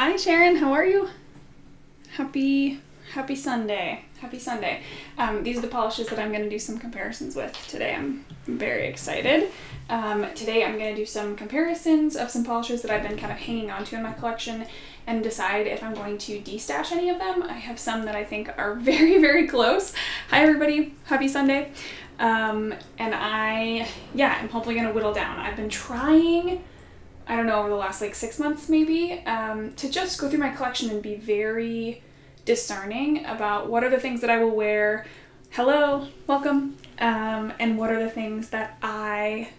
Hi Sharon, how are you? Happy Sunday. Happy Sunday. These are the polishes that I'm going to do some comparisons with today. I'm very excited. Today I'm going to do some comparisons of some polishes that I've been kind of hanging on to in my collection and decide if I'm going to destash any of them. I have some that I think are very, very close. Hi everybody. Happy Sunday. And I'm hopefully going to whittle down. I've been trying, I don't know, over the last like 6 months maybe, to just go through my collection and be very discerning about what are the things that I will wear. Hello, welcome. And what are the things that I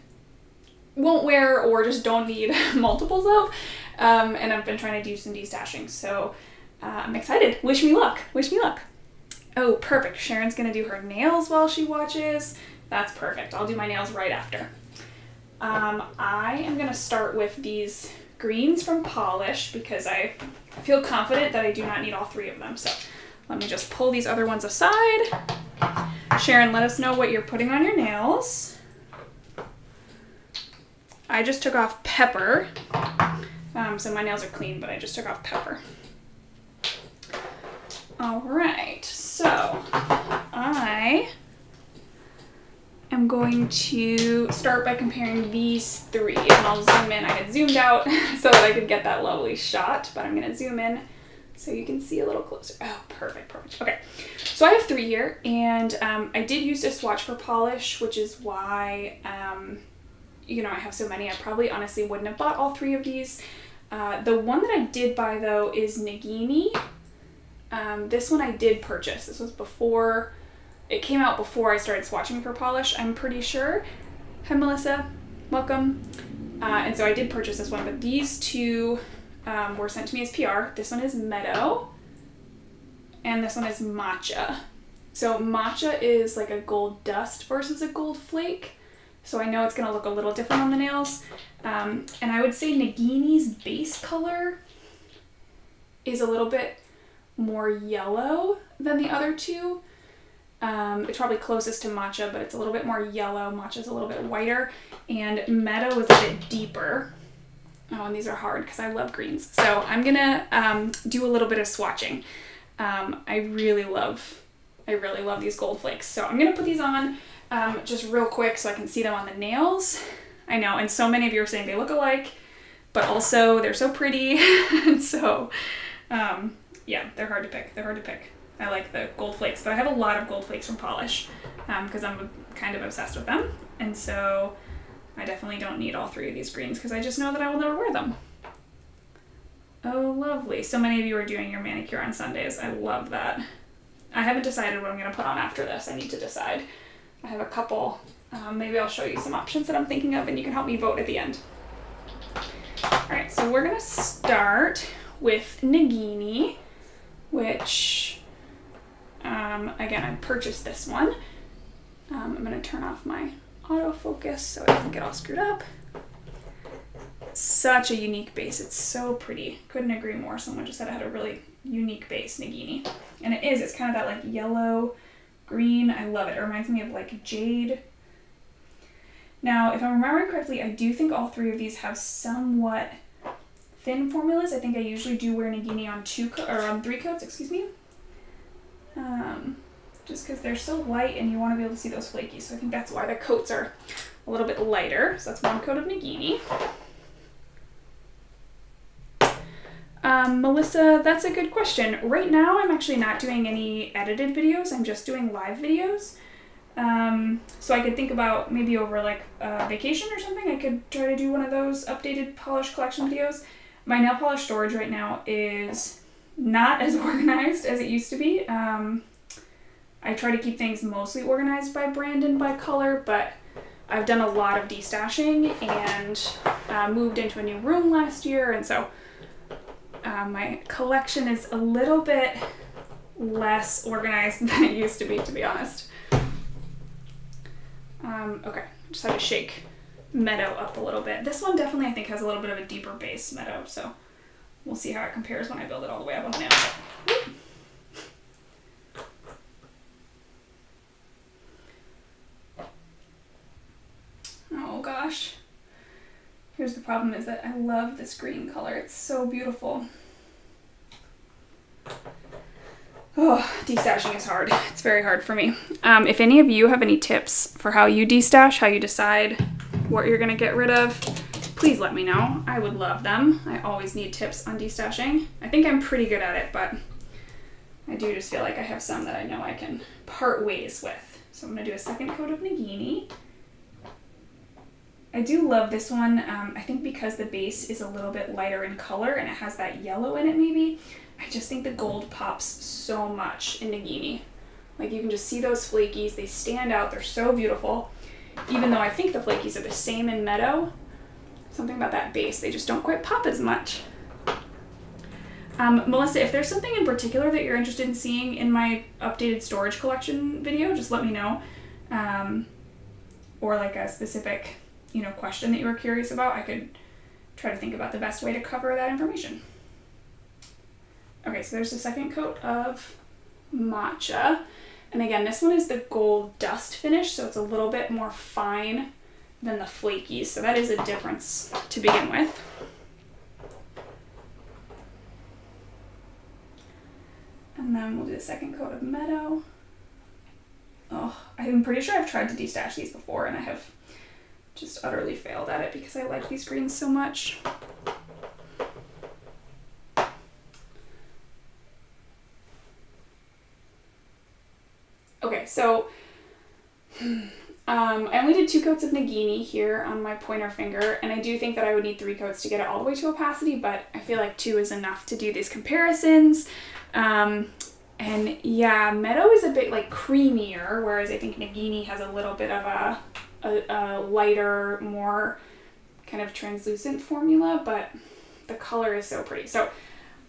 won't wear or just don't need multiples of. And I've been trying to do some destashing. So I'm excited. Wish me luck. Wish me luck. Oh, perfect. Sharon's going to do her nails while she watches. That's perfect. I'll do my nails right after. I am going to start with these greens from Polish because I feel confident that I do not need all three of them. So let me just pull these other ones aside. Sharon, let us know what you're putting on your nails. I just took off pepper. So my nails are clean, but I just took off pepper. All right, so I am going to start by comparing these three, and I'll zoom in. I had zoomed out so that I could get that lovely shot, but I'm going to zoom in so you can see a little closer. Oh, perfect. Okay, so I have three here, and I did use a swatch for polish, which is why, I have so many. I probably honestly wouldn't have bought all three of these. The one that I did buy, though, is Nagini. This one I did purchase. This was before, it came out before I started swatching for polish, I'm pretty sure. Hi, Melissa. Welcome. And so I did purchase this one, but these two were sent to me as PR. This one is Meadow, and this one is Matcha. So Matcha is like a gold dust versus a gold flake. So I know it's going to look a little different on the nails. And I would say Nagini's base color is a little bit more yellow than the other two. It's probably closest to Matcha, but it's a little bit more yellow. Matcha's a little bit whiter, and Meadow is a bit deeper. Oh, and these are hard because I love greens. So I'm gonna do a little bit of swatching. I really love these Gold Flakes. So I'm gonna put these on just real quick so I can see them on the nails. I know, and so many of you are saying they look alike, but also they're so pretty. And so, yeah, they're hard to pick. I like the Gold Flakes, but I have a lot of Gold Flakes from Polish because I'm kind of obsessed with them. And so I definitely don't need all three of these greens because I just know that I will never wear them. Oh, lovely. So many of you are doing your manicure on Sundays. I love that. I haven't decided what I'm going to put on after this. I need to decide. I have a couple. Maybe I'll show you some options that I'm thinking of and you can help me vote at the end. All right, so we're going to start with Nagini, which... again, I purchased this one. I'm going to turn off my autofocus so I don't get all screwed up. Such a unique base. It's so pretty. Couldn't agree more. Someone just said it had a really unique base, Nagini. And it is. It's kind of that like yellow, green. I love it. It reminds me of like jade. Now, if I'm remembering correctly, I do think all three of these have somewhat thin formulas. I think I usually do wear Nagini on three coats, excuse me. Just because they're so light and you want to be able to see those flaky. So I think that's why the coats are a little bit lighter. So that's one coat of Nagini. Melissa, that's a good question. Right now I'm actually not doing any edited videos. I'm just doing live videos. So I could think about maybe over like a vacation or something, I could try to do one of those updated polish collection videos. My nail polish storage right now is not as organized as it used to be. I try to keep things mostly organized by brand and by color, but I've done a lot of destashing and moved into a new room last year, and so my collection is a little bit less organized than it used to be honest. Okay, just had to shake Meadow up a little bit. This one definitely I think has a little bit of a deeper base, Meadow, so we'll see how it compares when I build it all the way up on the nail. Oh gosh. Here's the problem is that I love this green color. It's so beautiful. Oh, destashing is hard. It's very hard for me. If any of you have any tips for how you destash, how you decide what you're gonna get rid of, please let me know. I would love them. I always need tips on destashing. I think I'm pretty good at it, but I do just feel like I have some that I know I can part ways with. So I'm gonna do a second coat of Nagini. I do love this one. I think because the base is a little bit lighter in color and it has that yellow in it maybe, I just think the gold pops so much in Nagini. Like you can just see those flakies, they stand out, they're so beautiful. Even though I think the flakies are the same in Meadow, something about that base, they just don't quite pop as much. Melissa, if there's something in particular that you're interested in seeing in my updated storage collection video, just let me know. Or like a specific, question that you were curious about, I could try to think about the best way to cover that information. Okay, so there's the second coat of matcha. And again, this one is the gold dust finish, so it's a little bit more fine than the flakies. So that is a difference to begin with. And then we'll do the second coat of Meadow. Oh, I'm pretty sure I've tried to destash these before and I have just utterly failed at it because I like these greens so much. Okay, so I only did 2 coats of Nagini here on my pointer finger, and I do think that I would need 3 coats to get it all the way to opacity, but I feel like 2 is enough to do these comparisons. And yeah, Meadow is a bit like creamier, whereas I think Nagini has a little bit of a lighter, more kind of translucent formula, but the color is so pretty. So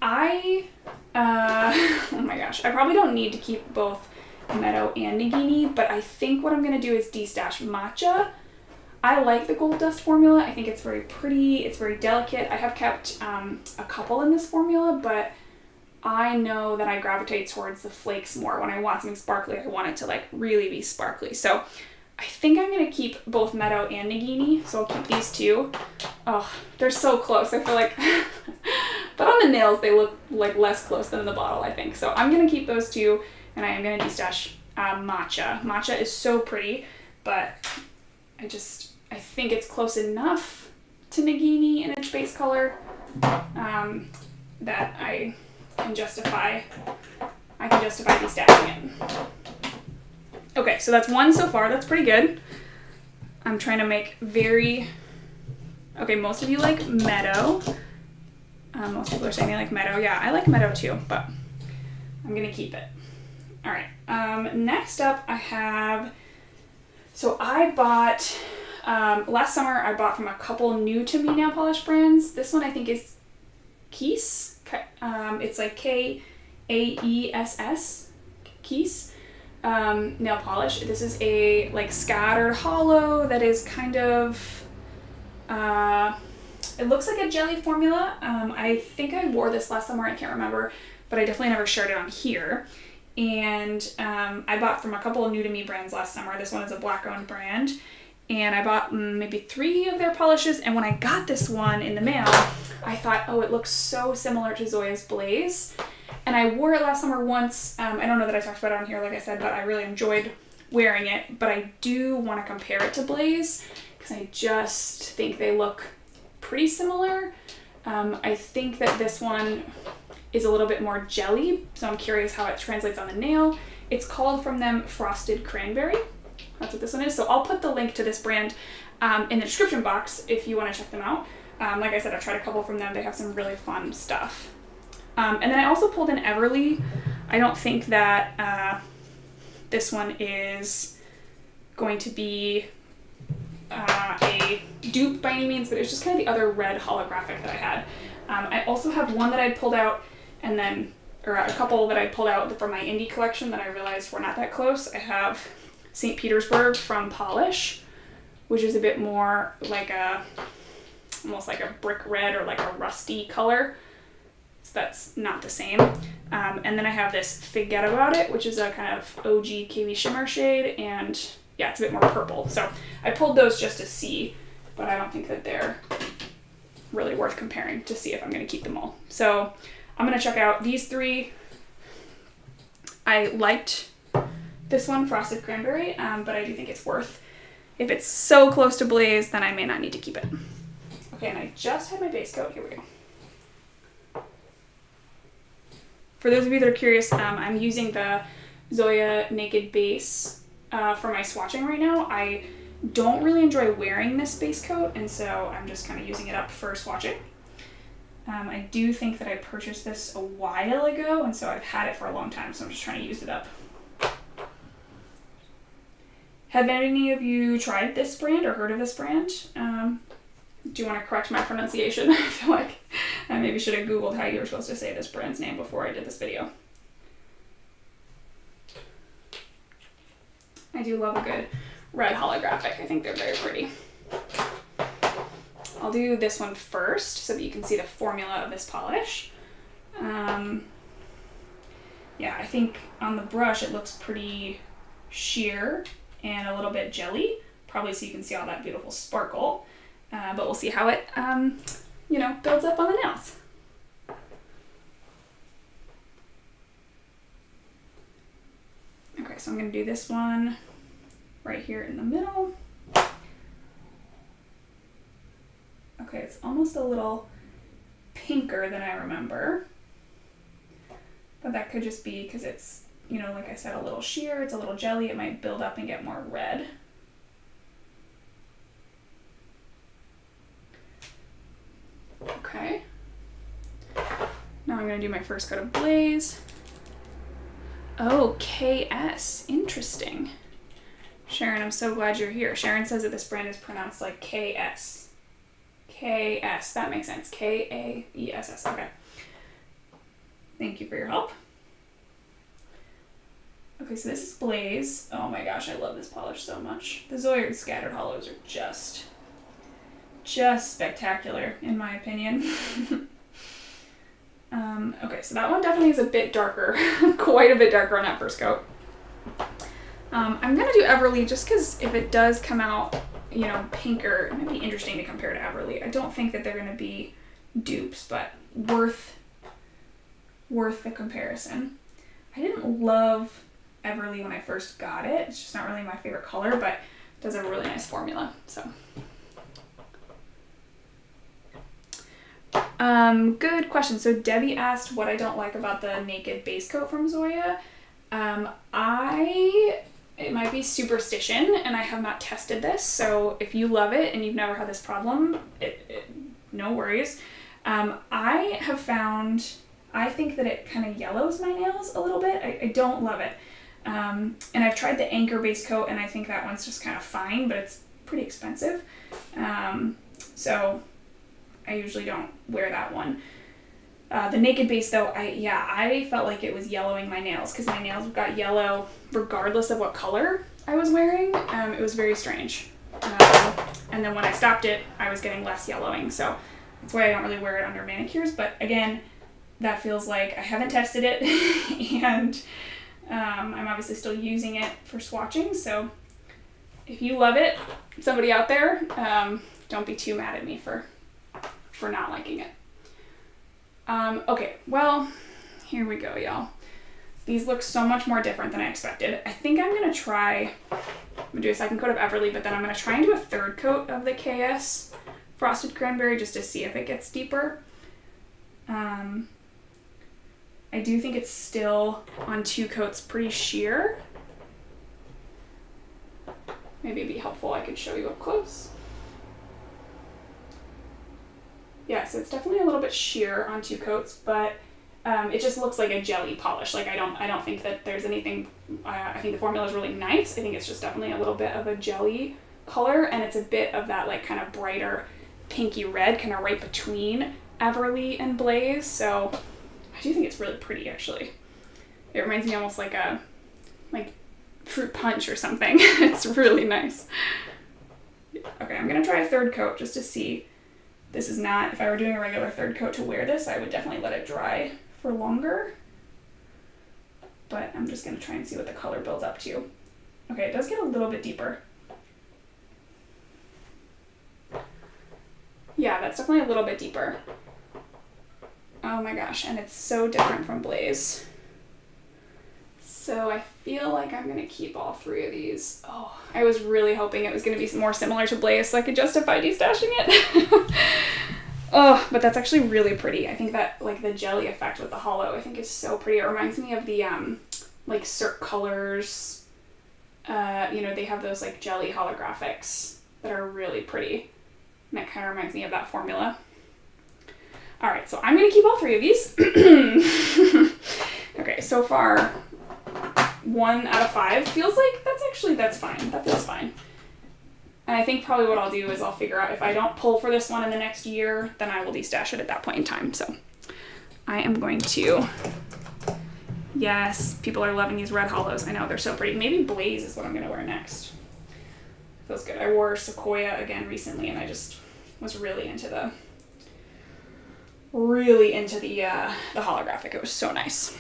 oh my gosh, I probably don't need to keep both Meadow and Nagini, but I think what I'm going to do is destash matcha. I like the gold dust formula. I think it's very pretty. It's very delicate. I have kept a couple in this formula, but I know that I gravitate towards the flakes more. When I want something sparkly, I want it to like really be sparkly. So I think I'm going to keep both Meadow and Nagini, so I'll keep these 2. Oh, they're so close. I feel like, but on the nails, they look like less close than in the bottle, I think. So I'm going to keep those 2. And I am going to destash matcha. Matcha is so pretty, but I think it's close enough to Nagini in its base color that I can justify destashing it. Okay, so that's 1 so far. That's pretty good. I'm trying to make okay, most of you like Meadow. Most people are saying they like Meadow. Yeah, I like Meadow too, but I'm going to keep it. All right, next up I bought, last summer I bought from a couple new to me nail polish brands. This one I think is Keys. It's like Kaess, Keys, nail polish. This is a like scattered hollow that is kind of, it looks like a jelly formula. I think I wore this last summer, I can't remember, but I definitely never shared it on here. And I bought from a couple of new to me brands last summer. This one is a black owned brand, and I bought maybe 3 of their polishes. And when I got this one in the mail, I thought, oh, it looks so similar to Zoya's Blaze. And I wore it last summer once. I don't know that I talked about it on here, like I said, but I really enjoyed wearing it. But I do want to compare it to Blaze because I just think they look pretty similar. I think that this one is a little bit more jelly, so I'm curious how it translates on the nail. It's called from them Frosted Cranberry. That's what this one is. So I'll put the link to this brand in the description box if you want to check them out. Like I said, I've tried a couple from them. They have some really fun stuff. And then I also pulled in Everly. I don't think that this one is going to be a dupe by any means, but it's just kind of the other red holographic that I had. I also have one that I pulled out or a couple that I pulled out from my indie collection that I realized were not that close. I have St. Petersburg from Polish, which is a bit more like almost like a brick red or like a rusty color. So that's not the same. And then I have this Forget About It, which is a kind of OG KV shimmer shade, and yeah, it's a bit more purple. So I pulled those just to see, but I don't think that they're really worth comparing to see if I'm going to keep them all. So I'm going to check out these 3 I liked this one, Frosted Cranberry, but I do think it's worth, if it's so close to Blaze, then I may not need to keep it. Okay, and I just had my base coat. Here we go. For those of you that are curious, I'm using the Zoya Naked Base for my swatching right now. I don't really enjoy wearing this base coat, and so I'm just kind of using it up for swatching. I do think that I purchased this a while ago, and so I've had it for a long time, so I'm just trying to use it up. Have any of you tried this brand or heard of this brand? Do you want to correct my pronunciation? I feel like I maybe should have Googled how you were supposed to say this brand's name before I did this video. I do love a good red holographic. I think they're very pretty. I'll do this one first so that you can see the formula of this polish. Yeah, I think on the brush it looks pretty sheer and a little bit jelly, probably so you can see all that beautiful sparkle. But we'll see how it, you know, builds up on the nails. Okay, so I'm going to do this one right here in the middle. Okay, it's almost a little pinker than I remember, but that could just be because it's, you know, like I said, a little sheer, it's a little jelly, it might build up and get more red. Okay. Now I'm going to do my first coat of Blaze. Oh, KS. Interesting. Sharon, I'm so glad you're here. Sharon says that this brand is pronounced like KS. KS. That makes sense. K-A-E-S-S. Okay. Thank you for your help. Okay, so this is Blaze. Oh my gosh, I love this polish so much. The Zoya Scattered Holos are just spectacular, in my opinion. Okay, so that one definitely is a bit darker, quite a bit darker on that first coat. I'm gonna do Everly just because if it does come out, you know, pinker, it might be interesting to compare to Everly. I don't think that they're gonna be dupes, but worth the comparison. I didn't love Everly when I first got it. It's just not really my favorite color, but it does have a really nice formula, so. Good question. So Debbie asked what I don't like about the Naked base coat from Zoya. It might be superstition, and I have not tested this, so if you love it and you've never had this problem, no worries. I have found, I think that it kind of yellows my nails a little bit. I don't love it. And I've tried the Anchor base coat, and I think that one's just kind of fine, but it's pretty expensive. So I usually don't wear that one. The Naked base though, I felt like it was yellowing my nails because my nails got yellow regardless of what color I was wearing. It was very strange. And then when I stopped it, I was getting less yellowing. So that's why I don't really wear it under manicures. But again, that feels like I haven't tested it and I'm obviously still using it for swatching. So if you love it, somebody out there, don't be too mad at me for not liking it. Okay, well, here we go, y'all. These look so much more different than I expected. I think I'm gonna do a second coat of Everly, but then I'm gonna try and do a third coat of the KS Frosted Cranberry just to see if it gets deeper. I do think it's still on 2 coats pretty sheer. Maybe it'd be helpful I could show you up close. Yeah, so it's definitely a little bit sheer on 2 coats, but it just looks like a jelly polish. Like I don't think that there's anything. I think the formula is really nice. I think it's just definitely a little bit of a jelly color, and it's a bit of that like kind of brighter pinky red, kind of right between Everly and Blaze. So I do think it's really pretty, actually. It reminds me almost like a fruit punch or something. It's really nice. Okay, I'm gonna try a third coat just to see. This is not, if I were doing a regular third coat to wear this, I would definitely let it dry for longer. But I'm just going to try and see what the color builds up to. Okay, it does get a little bit deeper. Yeah, that's definitely a little bit deeper. Oh my gosh, and it's so different from Blaze. So So I feel like I'm gonna keep all three of these. Oh, I was really hoping it was gonna be more similar to Blaze so I could justify destashing it. Oh, but that's actually really pretty. I think that like the jelly effect with the holo, I think is so pretty. It reminds me of the like Cirque colors. You know, they have those like jelly holographics that are really pretty. And that kind of reminds me of that formula. All right, so I'm gonna keep all three of these. Okay, so far, 1 out of 5 feels like that's fine. That feels fine. And I think probably what I'll do is I'll figure out if I don't pull for this one in the next year, then I will destash it at that point in time. So I am going to, yes, people are loving these red holos. I know, they're so pretty. Maybe Blaze is what I'm gonna wear next. Feels good. I wore Sequoia again recently and I just was really into the holographic. It was so nice.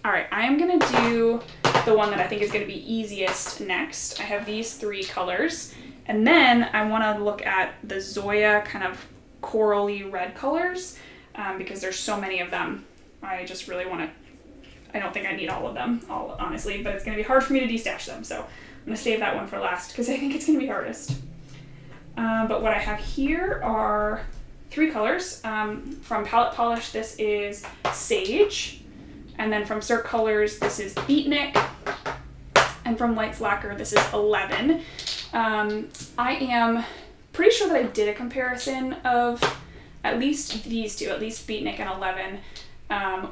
All right, I am gonna do the one that I think is gonna be easiest next. I have these 3 colors, and then I wanna look at the Zoya kind of corally red colors because there's so many of them. I just really wanna, I don't think I need all of them, honestly, but it's gonna be hard for me to destash them, so I'm gonna save that one for last because I think it's gonna be hardest. But what I have here are 3 colors. From Palette Polish, this is Sage. And then from Cirque Colors, this is Beatnik. And from Lights Lacquer, this is 11. I am pretty sure that I did a comparison of at least these two, at least Beatnik and 11,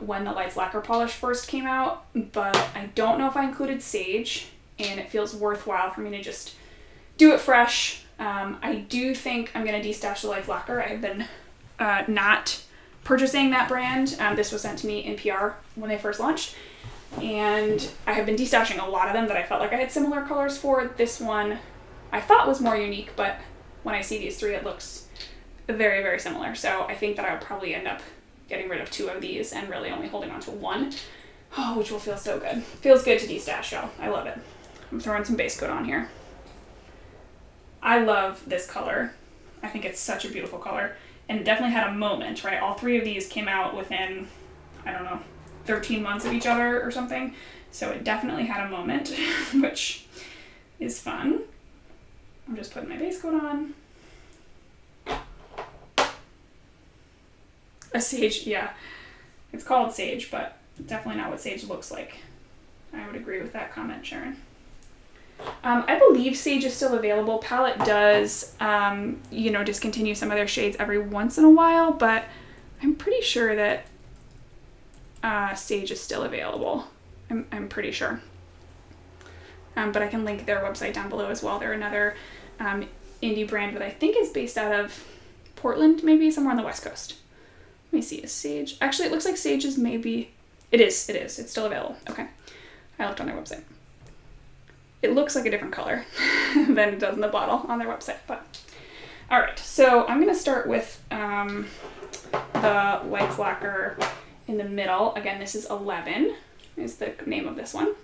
when the Lights Lacquer polish first came out. But I don't know if I included Sage, and it feels worthwhile for me to just do it fresh. I do think I'm going to destash the Lights Lacquer. I have been not purchasing that brand. This was sent to me in PR when they first launched, and I have been destashing a lot of them that I felt like I had similar colors for. This one I thought was more unique, but when I see these 3, it looks very, very similar. So I think that I'll probably end up getting rid of 2 of these and really only holding on to 1, which will feel so good. Feels good to destash, y'all. I love it. I'm throwing some base coat on here. I love this color. I think it's such a beautiful color. And it definitely had a moment, right? All 3 of these came out within, I don't know, 13 months of each other or something. So it definitely had a moment, which is fun. I'm just putting my base coat on. A Sage, yeah. It's called Sage, but definitely not what Sage looks like. I would agree with that comment, Sharon. I believe Sage is still available. Palette does, you know, discontinue some of their shades every once in a while, but I'm pretty sure that Sage is still available. I'm pretty sure. But I can link their website down below as well. They're another indie brand that I think is based out of Portland, maybe somewhere on the West Coast. Let me see, is Sage? Actually, it looks like Sage is maybe, it is. It's still available. Okay. I looked on their website. It looks like a different color than it does in the bottle on their website, but all right. So I'm gonna start with the Lights Lacquer in the middle. Again, this is 11 is the name of this one.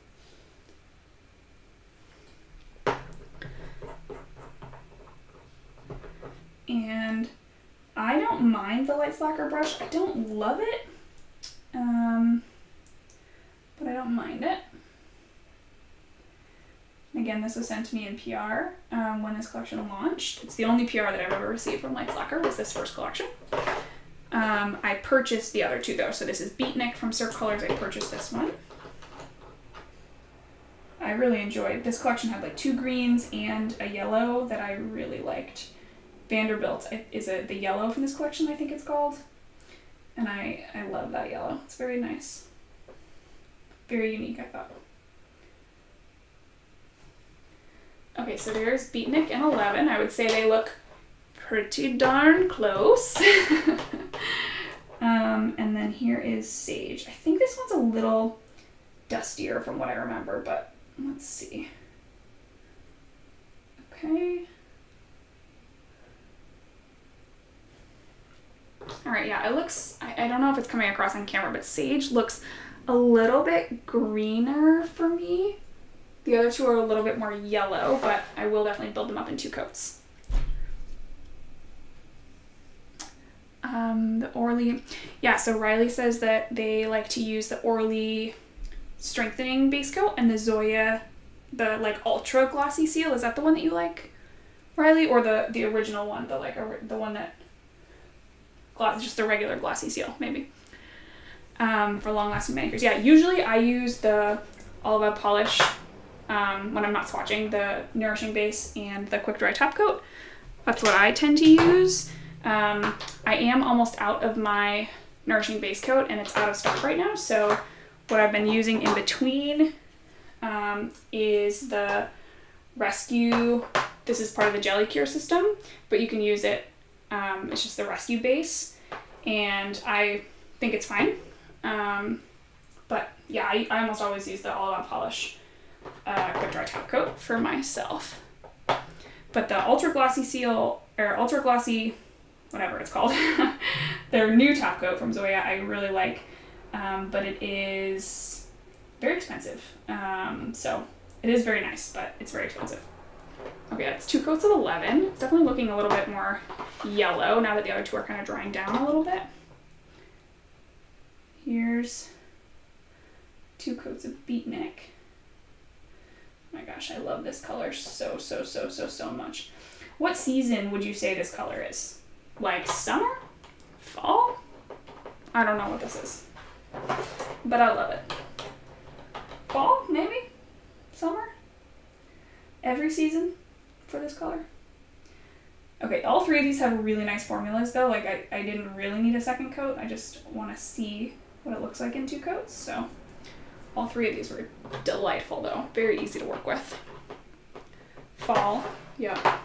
And I don't mind the Lights Lacquer brush. I don't love it, but I don't mind it. Again, this was sent to me in PR when this collection launched. It's the only PR that I've ever received from Lights Lacquer was this first collection. I purchased the other 2 though. So this is Beatnik from Cirque Colors. I purchased this one. I really enjoyed this collection. Had like 2 greens and a yellow that I really liked. Vanderbilt is the yellow from this collection, I think it's called. And I love that yellow. It's very nice. Very unique, I thought. Okay, so there's Beatnik and 11. I would say they look pretty darn close. And then here is Sage. I think this one's a little dustier from what I remember, but let's see. Okay. All right, yeah, it looks, I don't know if it's coming across on camera, but Sage looks a little bit greener for me. The other 2 are a little bit more yellow, but I will definitely build them up in 2 coats. The Orly, yeah, so Riley says that they like to use the Orly strengthening base coat, and the Zoya, the like ultra glossy seal. Is that the one that you like, Riley, or the original one, the the one that just the regular glossy seal maybe, for long lasting manicures. Yeah, usually I use the Olive polish when I'm not swatching, the nourishing base and the quick dry top coat. That's what I tend to use. I am almost out of my nourishing base coat and it's out of stock right now, so what I've been using in between is the Rescue. This is part of the Jelly Cure system, but you can use it, it's just the Rescue base, and I think it's fine. But yeah, I almost always use the Olive polish quick dry top coat for myself. But the ultra glossy seal, or ultra glossy, whatever it's called, their new top coat from Zoya, I really like, but it is very expensive. So it is very nice, but it's very expensive. Okay, that's 2 coats of 11. It's definitely looking a little bit more yellow now that the other 2 are kind of drying down a little bit. Here's 2 coats of Beatnik. Oh my gosh, I love this color so much. What season would you say this color is? Like summer? Fall? I don't know what this is, but I love it. Fall, maybe? Summer? Every season for this color? Okay, all 3 of these have really nice formulas though. Like I didn't really need a second coat. I just want to see what it looks like in 2 coats. So all 3 of these were delightful though. Very easy to work with. Fall, yeah.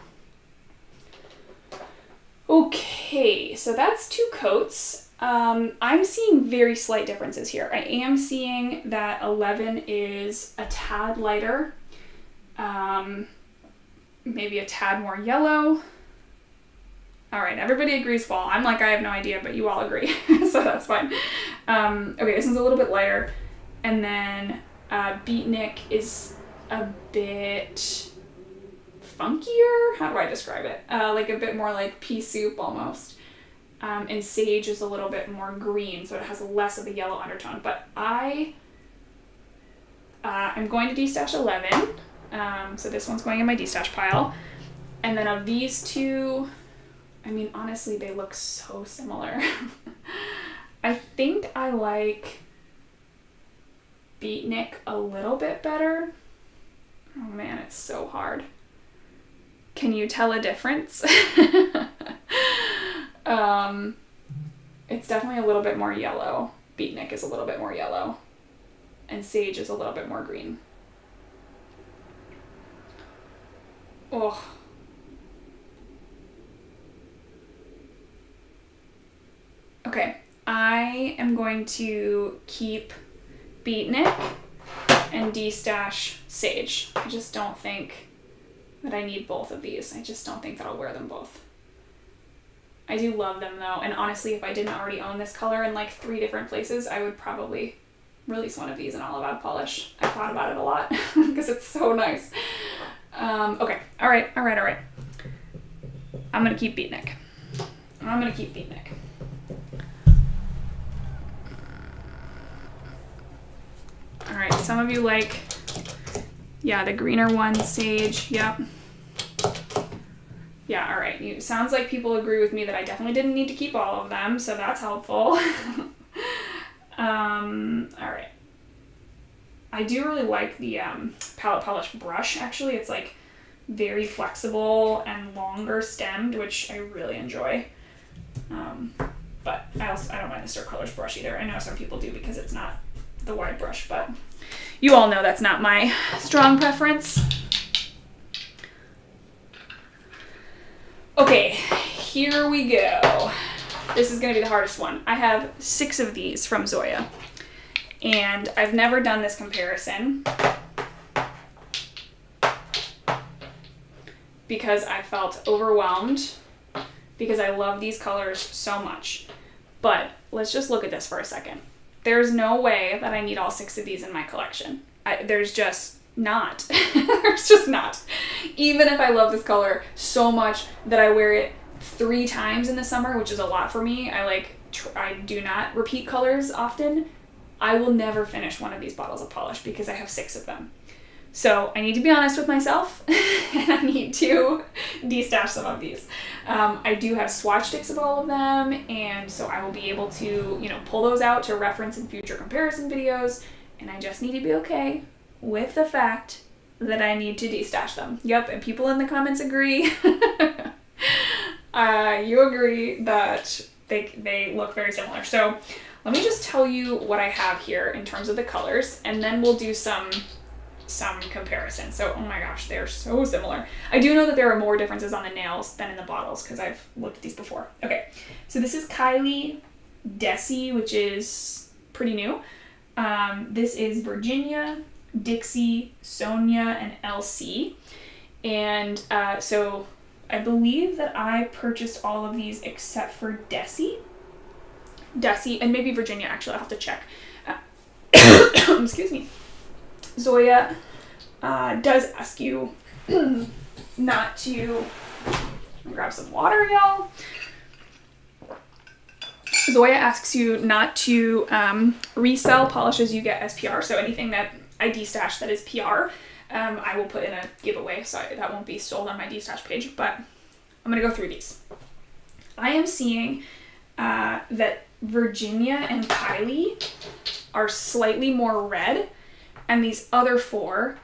Okay, so that's 2 coats. I'm seeing very slight differences here. I am seeing that 11 is a tad lighter, maybe a tad more yellow. All right, everybody agrees fall. I'm like, I have no idea, but you all agree, so that's fine. Okay, this one's a little bit lighter, and then Beatnik is a bit funkier. How do I describe it? Like a bit more like pea soup almost. And Sage is a little bit more green, so it has less of a yellow undertone. But I'm going to destash 11. So this one's going in my destash pile. And then of these 2, I mean, honestly, they look so similar. I think I like Beatnik a little bit better. Oh man, it's so hard. Can you tell a difference? It's definitely a little bit more yellow. Beatnik is a little bit more yellow. And Sage is a little bit more green. Oh. Okay, I am going to keep Beatnik and destash Sage. I just don't think that I need both of these. I just don't think that I'll wear them both. I do love them though, and honestly, if I didn't already own this color in like 3 different places, I would probably release one of these in Olive polish. I thought about it a lot because it's so nice. Okay, all right. I'm gonna keep Beatnik. All right, some of you like, yeah, the greener one, Sage, yep. Yeah, all right. Sounds like people agree with me that I definitely didn't need to keep all of them, so that's helpful. All right. I do really like the palette polish brush, actually. It's like very flexible and longer stemmed, which I really enjoy. But I don't mind the Stir Colors brush either. I know some people do because it's not the wide brush, but you all know that's not my strong preference. Okay, here we go. This is going to be the hardest one. I have 6 of these from Zoya, and I've never done this comparison because I felt overwhelmed because I love these colors so much. But let's just look at this for a second. There's no way that I need all 6 of these in my collection. There's just not. There's just not. Even if I love this color so much that I wear it 3 times in the summer, which is a lot for me. I do not repeat colors often. I will never finish one of these bottles of polish because I have 6 of them. So I need to be honest with myself and I need to destash some of these. I do have swatch sticks of all of them, and so I will be able to, you know, pull those out to reference in future comparison videos, and I just need to be okay with the fact that I need to destash them. Yep, and people in the comments agree. You agree that they look very similar. So let me just tell you what I have here in terms of the colors, and then we'll do some comparison. So, oh my gosh, they're so similar. I do know that there are more differences on the nails than in the bottles because I've looked at these before. Okay, so this is Kylie Desi, which is pretty new. This is Virginia, Dixie, Sonia, and LC. And so I believe that I purchased all of these except for Desi, and maybe Virginia, actually. I'll have to check. Excuse me. Zoya does ask you not to grab some water, y'all. Zoya asks you not to resell polishes you get as PR. So anything that I destash that is PR, I will put in a giveaway, so that won't be sold on my destash page. But I'm gonna go through these. I am seeing that Virginia and Kylie are slightly more red, and these other 4,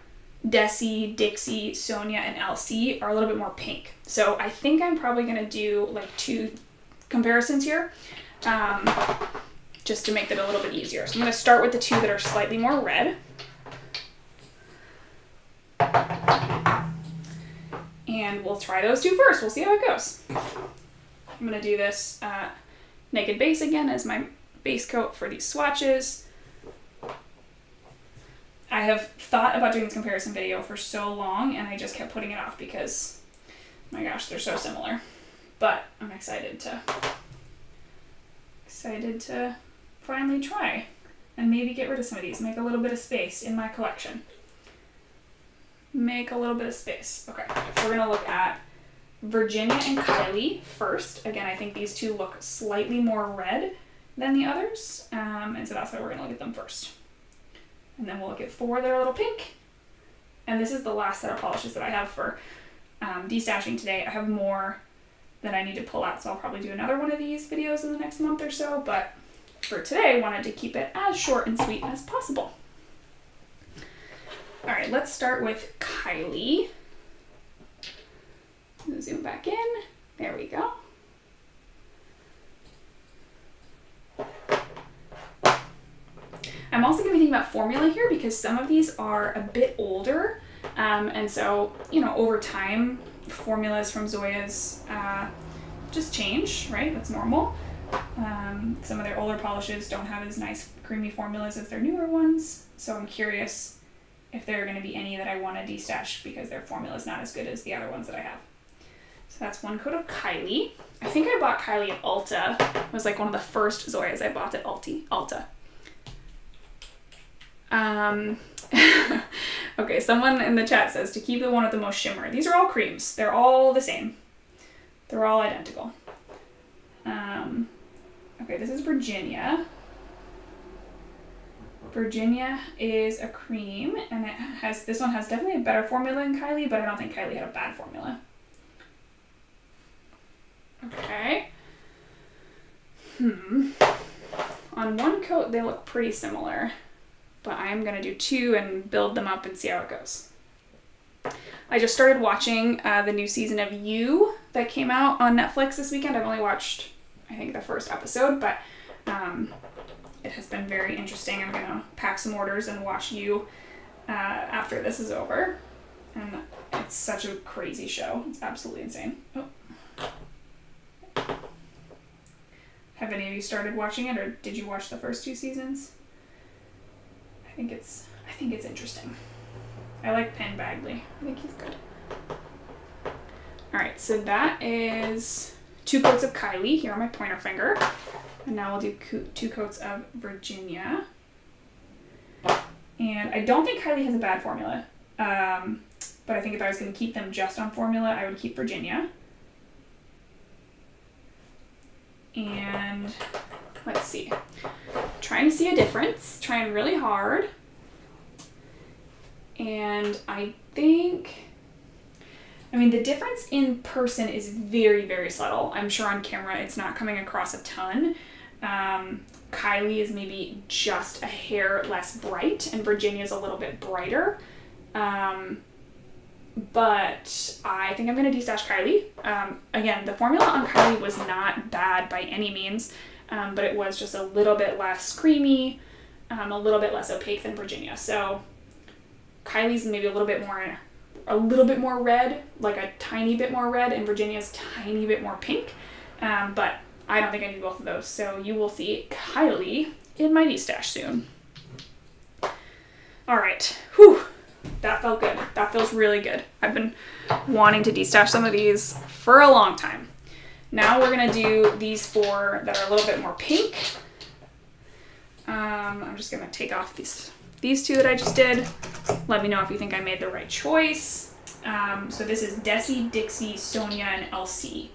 Desi, Dixie, Sonia, and LC, are a little bit more pink. So I think I'm probably going to do like 2 comparisons here, just to make it a little bit easier. So I'm going to start with the 2 that are slightly more red. And we'll try those 2 first. We'll see how it goes. I'm going to do this Naked Base again as my base coat for these swatches. I have thought about doing this comparison video for so long, and I just kept putting it off because, my gosh, they're so similar. But I'm excited to finally try and maybe get rid of some of these, make a little bit of space in my collection. Make a little bit of space. Okay, we're gonna look at Virginia and Kylie first. Again, I think these 2 look slightly more red than the others, and so that's why we're gonna look at them first. And then we'll look at 4 that are a little pink. And this is the last set of polishes that I have for destashing today. I have more that I need to pull out, so I'll probably do another one of these videos in the next month or so. But for today, I wanted to keep it as short and sweet as possible. All right, let's start with Kylie. Zoom back in. There we go. I'm also going to be thinking about formula here because some of these are a bit older, and so, you know, over time, formulas from Zoya's just change, right? That's normal. Some of their older polishes don't have as nice creamy formulas as their newer ones, so I'm curious if there are going to be any that I want to destash because their formula is not as good as the other ones that I have. So that's 1 coat of Kylie. I think I bought Kylie at Ulta. It was like one of the first Zoyas I bought at Ulta. Okay, someone in the chat says to keep the one with the most shimmer. These are all creams. They're all the same. They're all identical. Okay, this is Virginia. Virginia is a cream, and this one has definitely a better formula than Kylie, but I don't think Kylie had a bad formula. Okay. On 1 coat, they look pretty similar. But I'm going to do 2 and build them up and see how it goes. I just started watching the new season of You that came out on Netflix this weekend. I've only watched, I think, the first episode, but it has been very interesting. I'm going to pack some orders and watch You after this is over. And it's such a crazy show. It's absolutely insane. Oh. Have any of you started watching it, or did you watch the first 2 seasons? I think it's interesting. I like Penn Bagley. I think he's good. All right, so that is 2 coats of Kylie here on my pointer finger. And now we'll do 2 coats of Virginia. And I don't think Kylie has a bad formula. But I think if I was going to keep them just on formula, I would keep Virginia. And let's see. Trying to see a difference, trying really hard. And I think, I mean, the difference in person is very, very subtle. I'm sure on camera it's not coming across a ton. Kylie is maybe just a hair less bright, and Virginia's a little bit brighter. But I think I'm going to destash Kylie. Again, the formula on Kylie was not bad by any means, but it was just a little bit less creamy, a little bit less opaque than Virginia. So Kylie's maybe a little bit more red, like a tiny bit more red, and Virginia's tiny bit more pink. But I don't think I need both of those. So you will see Kylie in my destash soon. All right. Whew. That felt good. That feels really good. I've been wanting to destash some of these for a long time. Now we're going to do these 4 that are a little bit more pink. I'm just going to take off these 2 that I just did. Let me know if you think I made the right choice. So this is Desi, Dixie, Sonia, and LC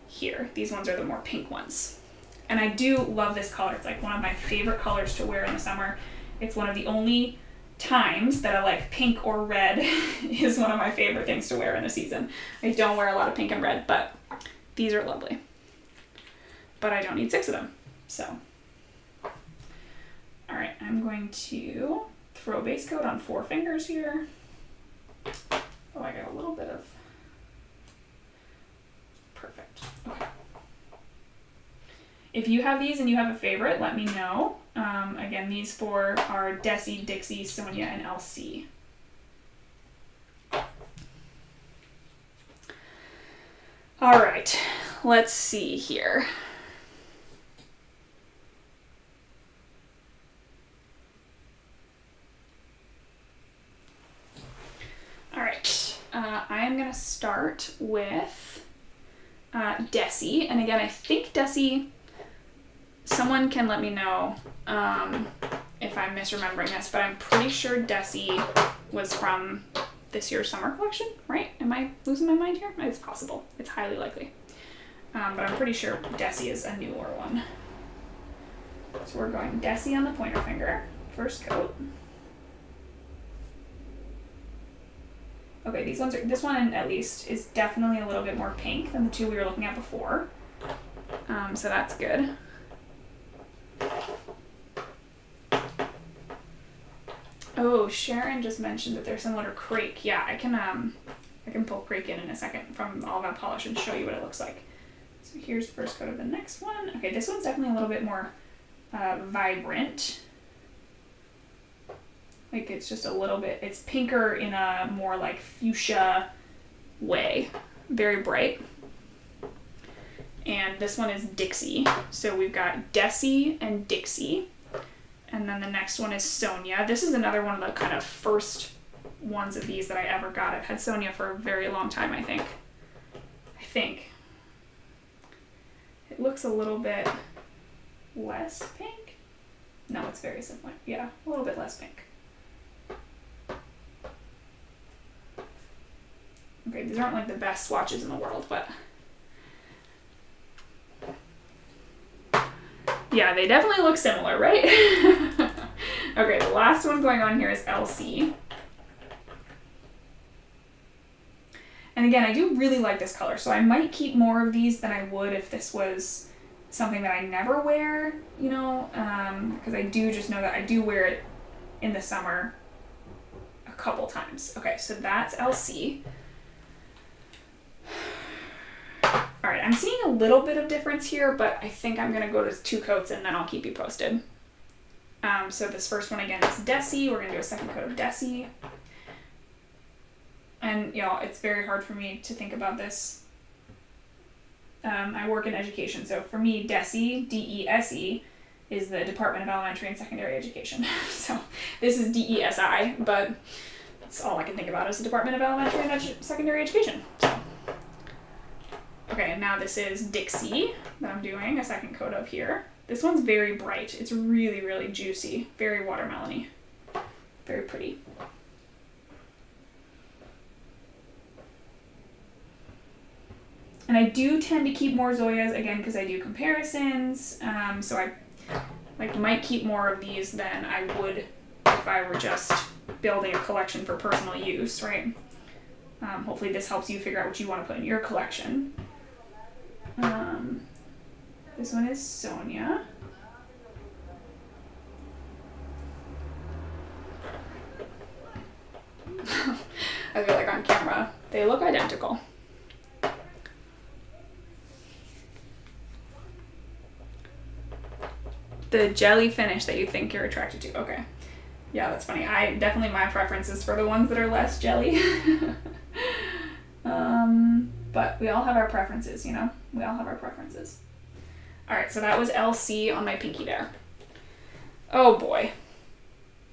here. These ones are the more pink ones. And I do love this color. It's like one of my favorite colors to wear in the summer. It's one of the only times that I like pink or red is one of my favorite things to wear in the season. I don't wear a lot of pink and red, but these are lovely. But I don't need 6 of them, so. All right, I'm going to throw a base coat on 4 fingers here. Oh, I got a little bit of, perfect, okay. If you have these and you have a favorite, let me know. Again, these 4 are Desi, Dixie, Sonia, and LC. All right, let's see here. All right, I am gonna start with Desi, and again, I think Desi, someone can let me know if I'm misremembering this, but I'm pretty sure Desi was from this year's summer collection, right? Am I losing my mind here? It's possible. It's highly likely. But I'm pretty sure Desi is a newer one. So we're going Desi on the pointer finger, first coat. Okay, this one at least is definitely a little bit more pink than the 2 we were looking at before. So that's good. Oh, Sharon just mentioned that they're similar to Crake. Yeah, I can pull Crake in a second from All About Polish and show you what it looks like. So here's the first coat of the next one. Okay, this one's definitely a little bit more vibrant. Like it's just a little bit, it's pinker in a more like fuchsia way. Very bright. And this one is Dixie. So we've got Desi and Dixie. And then the next one is Sonia. This is another one of the kind of first ones of these that I ever got. I've had Sonia for a very long time, I think. It looks a little bit less pink. No, it's very similar. Yeah, a little bit less pink. Okay, these aren't like the best swatches in the world, but yeah, they definitely look similar, right? Okay, the last one going on here is LC. And again, I do really like this color, so I might keep more of these than I would if this was something that I never wear, you know, because I do just know that I do wear it in the summer a couple times. Okay, so that's LC. All right, I'm seeing a little bit of difference here, but I think I'm going to go to 2 coats and then I'll keep you posted. So this first one again is Desi. We're going to do a second coat of Desi. And y'all, it's very hard for me to think about this. I work in education, so for me, Desi, D-E-S-E, is the Department of Elementary and Secondary Education. So this is D-E-S-I, but that's all I can think about is the Department of Elementary and Secondary Education. So. Okay, and now this is Dixie that I'm doing a second coat of here. This one's very bright. It's really, really juicy, very watermelony, very pretty. And I do tend to keep more Zoyas, again, because I do comparisons. So I might keep more of these than I would if I were just building a collection for personal use, right? Hopefully this helps you figure out what you want to put in your collection. This one is Sonia. I feel like on camera they look identical. The jelly finish that you think you're attracted to. Okay. Yeah, that's funny. My preference is for the ones that are less jelly. But we all have our preferences, you know? We all have our preferences. All right, so that was LC on my pinky there. Oh boy.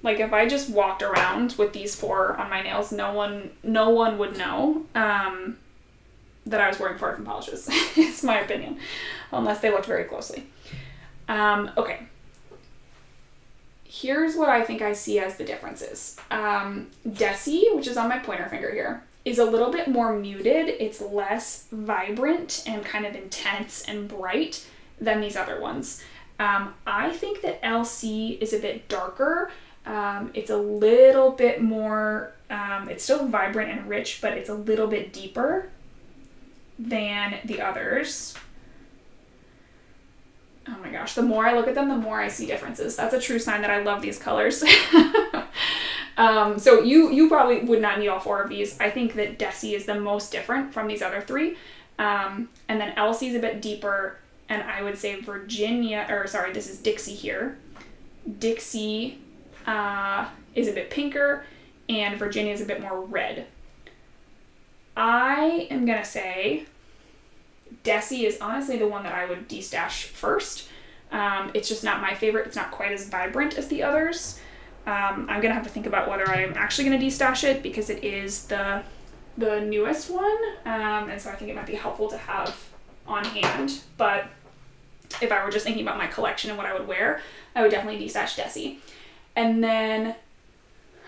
Like if I just walked around with these 4 on my nails, no one would know that I was wearing parfum polishes. It's my opinion, unless they looked very closely. Okay. Here's what I think I see as the differences. Desi, which is on my pointer finger here, is a little bit more muted. It's less vibrant and kind of intense and bright than these other ones. I think that LC is a bit darker. It's a little bit more, it's still vibrant and rich, but it's a little bit deeper than the others. Oh my gosh, the more I look at them, the more I see differences. That's a true sign that I love these colors. So you probably would not need all 4 of these. I think that Desi is the most different from these other 3. And then LC is a bit deeper, and I would say this is Dixie here. Dixie is a bit pinker, and Virginia is a bit more red. I am gonna say Desi is honestly the one that I would destash first. It's just not my favorite. It's not quite as vibrant as the others. I'm gonna have to think about whether I'm actually gonna destash it because it is the newest one, and so I think it might be helpful to have on hand. But if I were just thinking about my collection and what I would wear, I would definitely destash Desi. And then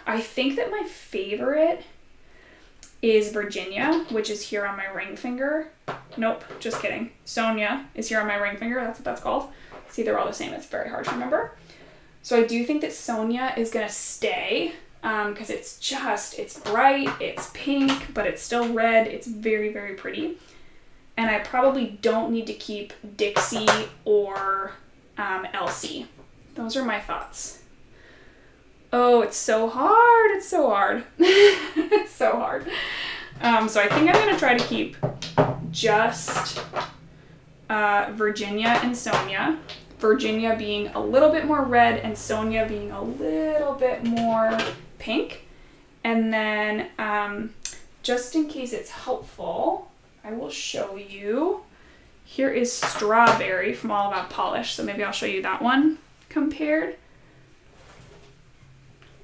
I think that my favorite is Virginia, which is here on my ring finger. Nope, just kidding. Sonia is here on my ring finger. That's what that's called. See, they're all the same. It's very hard to remember. So I do think that Sonia is going to stay because it's bright, it's pink, but it's still red. It's very, very pretty. And I probably don't need to keep Dixie or LC. Those are my thoughts. Oh, it's so hard. It's so hard. It's so hard. So I think I'm going to try to keep just Virginia and Sonia. Virginia being a little bit more red and Sonia being a little bit more pink. And then just in case it's helpful, I will show you. Here is Strawberry from All About Polish. So maybe I'll show you that one compared.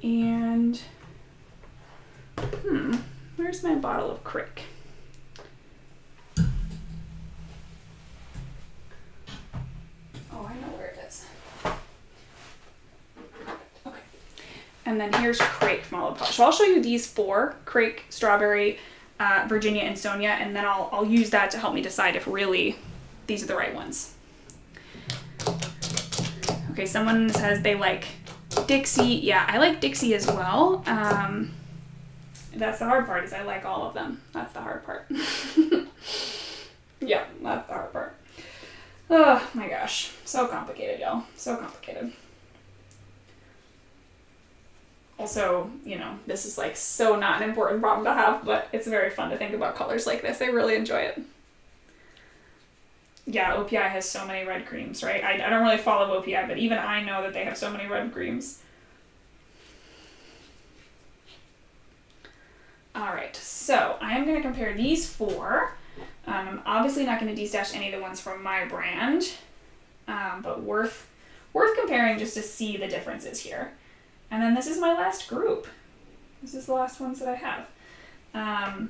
And, where's my bottle of Crick? Oh, I know where it is. Okay. And then here's Crake from All About Polish. So I'll show you these 4, Crake, Strawberry, Virginia, and Sonia, and then I'll use that to help me decide if really these are the right ones. Okay, someone says they like Dixie. Yeah, I like Dixie as well. That's the hard part, is I like all of them. That's the hard part. Yeah, that's the hard part. Oh my gosh. So complicated, y'all. So complicated. Also, you know, this is like so not an important problem to have, but it's very fun to think about colors like this. I really enjoy it. Yeah, OPI has so many red creams, right? I don't really follow OPI, but even I know that they have so many red creams. All right, so I am going to compare these 4. I'm obviously not going to destash any of the ones from my brand, but worth comparing just to see the differences here. And then this is my last group. This is the last ones that I have.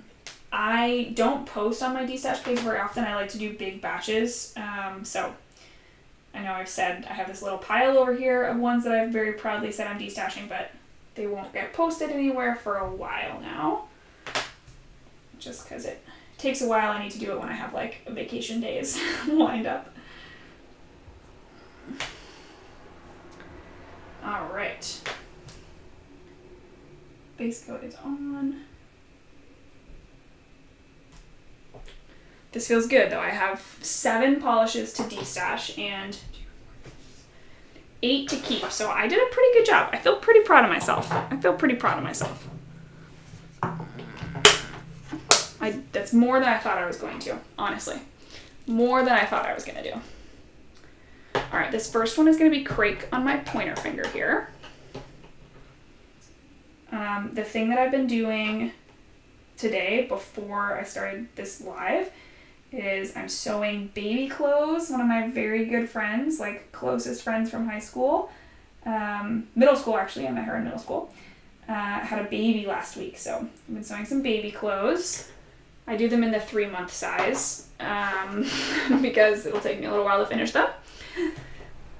I don't post on my destash page very often. I like to do big batches. So I know I've said I have this little pile over here of ones that I've very proudly said I'm destashing, but they won't get posted anywhere for a while now. Just because it takes a while. I need to do it when I have like vacation days lined up. All right. Base coat is on. This feels good though. I have 7 polishes to destash and 8 to keep. So I did a pretty good job. I feel pretty proud of myself. That's more than I thought I was going to, honestly. More than I thought I was going to do. All right, this first one is going to be Crake on my pointer finger here. The thing that I've been doing today before I started this live is I'm sewing baby clothes. One of my very good friends, like closest friends from high school, middle school actually, I met her in middle school, had a baby last week. So I've been sewing some baby clothes. I do them in the 3-month size because it'll take me a little while to finish them.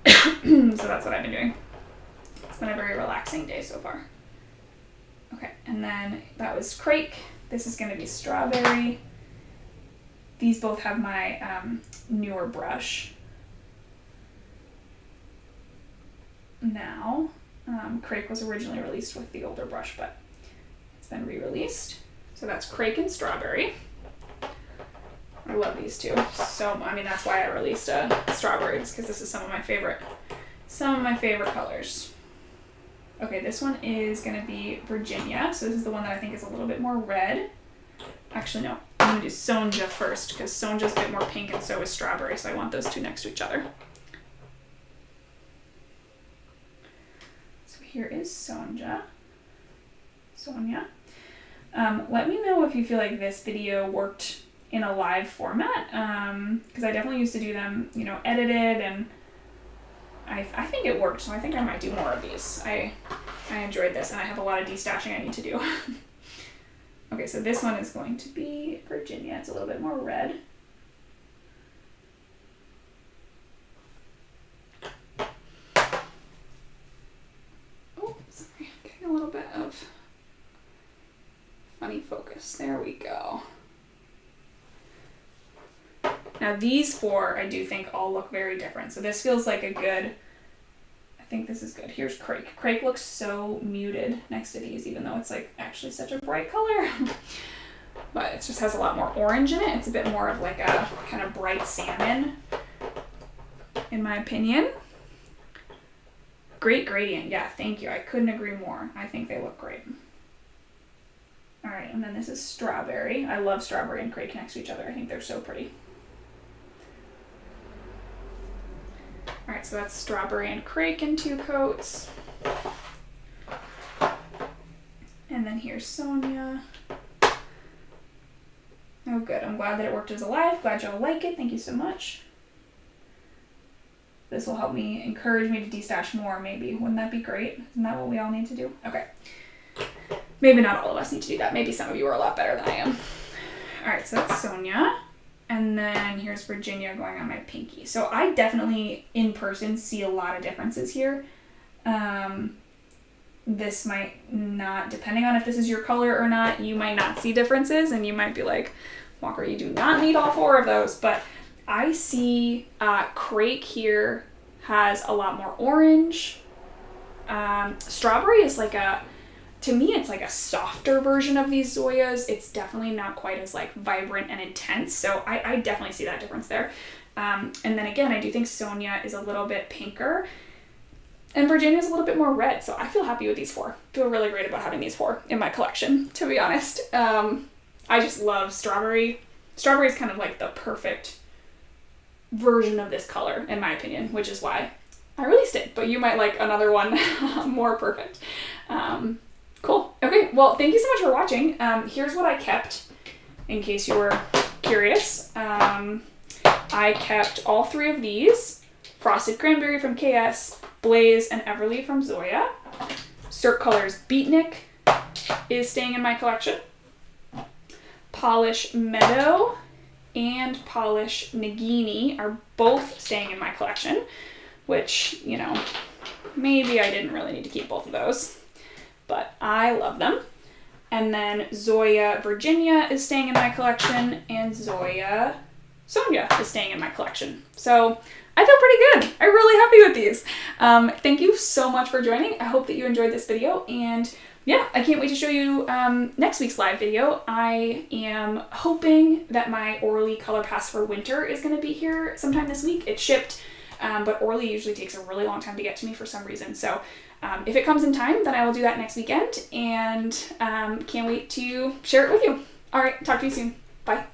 So that's what I've been doing. It's been a very relaxing day so far. Okay, and then that was Crake. This is going to be Strawberry. These both have my newer brush. Now, Crake was originally released with the older brush, but it's been re-released. So that's Crake and Strawberry. I love these two. So, I mean, that's why I released Strawberries, because this is some of my favorite colors. Okay, this one is going to be Virginia. So this is the one that I think is a little bit more red. Actually, no. I'm going to do Sonia first, because Sonia's a bit more pink and so is Strawberry, so I want those two next to each other. So here is Sonia. Let me know if you feel like this video worked in a live format, because I definitely used to do them, you know, edited, and I think it worked, so I think I might do more of these. I enjoyed this, and I have a lot of destashing I need to do. Okay, so this one is going to be Virginia. It's a little bit more red. Oh, sorry, getting a little bit of funny focus. There we go. Now these 4, I do think all look very different. So this feels like a good, I think this is good. Here's Crake. Crake looks so muted next to these, even though it's like actually such a bright color. But it just has a lot more orange in it. It's a bit more of like a kind of bright salmon, in my opinion. Great gradient. Yeah, thank you. I couldn't agree more. I think they look great. All right, and then this is Strawberry. I love Strawberry and Crake next to each other. I think they're so pretty. All right, so that's Strawberry and Crake in 2 coats. And then here's Sonia. Oh, good. I'm glad that it worked as a live. Glad y'all like it. Thank you so much. This will help me, encourage me to destash more, maybe. Wouldn't that be great? Isn't that what we all need to do? Okay. Maybe not all of us need to do that. Maybe some of you are a lot better than I am. All right, so that's Sonia. And then here's Virginia going on my pinky. So I definitely, in person, see a lot of differences here. This might not, depending on if this is your color or not, you might not see differences, and you might be like, Walker, you do not need all 4 of those. But I see Crake here has a lot more orange. Strawberry is like to me, it's like a softer version of these Zoyas. It's definitely not quite as like vibrant and intense. So I definitely see that difference there. And then again, I do think Sonia is a little bit pinker and Virginia is a little bit more red. So I feel happy with these 4. Feel really great about having these 4 in my collection, to be honest. I just love Strawberry. Strawberry is kind of like the perfect version of this color, in my opinion, which is why I released it. But you might like another one more perfect. Cool. Okay, well, thank you so much for watching. Here's what I kept, in case you were curious. I kept all 3 of these. Frosted Cranberry from KS, Blaze, and Everly from Zoya. Cirque Colors Beatnik is staying in my collection. Polish Meadow and Polish Nagini are both staying in my collection, which, you know, maybe I didn't really need to keep both of those, but I love them. And then Zoya Virginia is staying in my collection, and Zoya Sonia is staying in my collection. So I feel pretty good. I'm really happy with these. Thank you so much for joining. I hope that you enjoyed this video, and yeah, I can't wait to show you next week's live video. I am hoping that my Orly Color Pass for winter is going to be here sometime this week. It shipped, but Orly usually takes a really long time to get to me for some reason. So if it comes in time, then I will do that next weekend, and can't wait to share it with you. All right, talk to you soon. Bye.